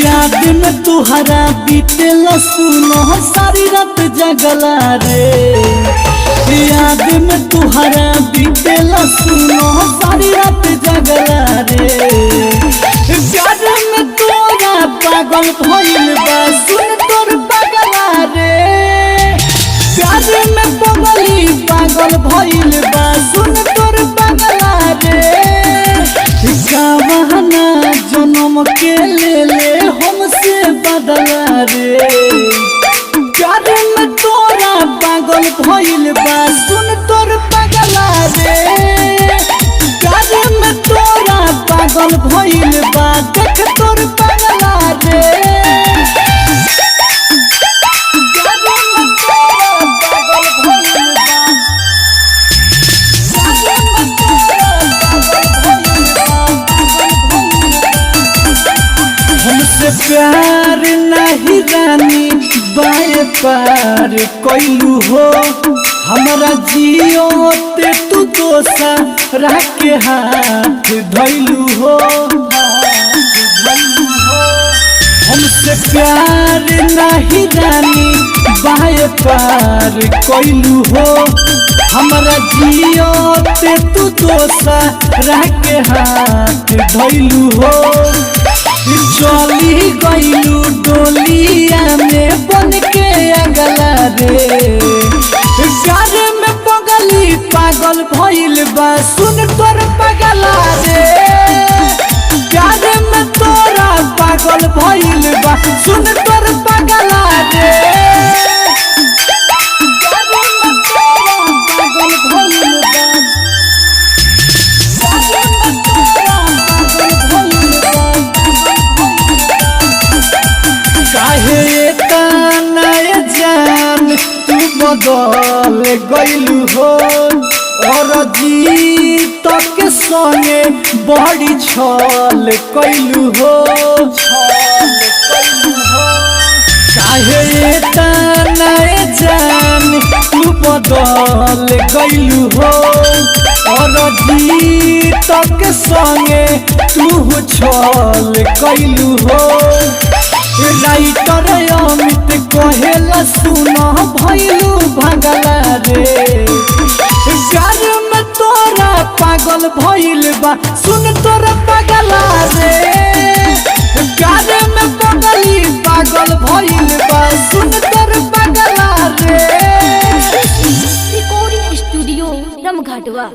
याद में तुहरा बीतेला सुनो सारी रात जगला रे। याद में तुहरा बीतेला सुनो सारी रात जगला रे। प्यार में तोरा पागल भइल बा सुन तोर पगला रे। प्यार में पगली पागल भइल बा सुन तोर पगला रे। बहाना जन्म के ले हमसे बदला रे। प्यार में तोरा पागल भइल बा सुन तोर पगला रे। प्यार में तोरा पागल भइल बा देख तोर पगला रे। हमसे प्यार नहीं रानी बाए पार कैलू हो। हमारा जियो ते तू दोसा रह के हाथ धैलू हो। हमसे प्यार नहीं रानी बाए पार कैलू हो। हमारा जियो ते तू दोसा रह के हाथ धैलू हो। चली गईलू डोलिया में बन के अगला रे। प्यार में पगली पागल भइल बा सुन तोर पगला रे। प्यार में तोरा पागल भइल बा सुन तोर पगला रे। बदल गईलू हो और जीत के संगे बड़ी छल कैलू हो। काहे तनाए जान तू बदल गईलू हो और जीत के संगे तू छल कैलू हो। राइटर अमित कहेला सुनो भइलू भगला रे। प्यार में तोरा पागल भइल बा सुन तोरा पगला रे। प्यार में पगली पागल भइल बा सुन तोरा पगला रे। Recording studio रमघाटवा।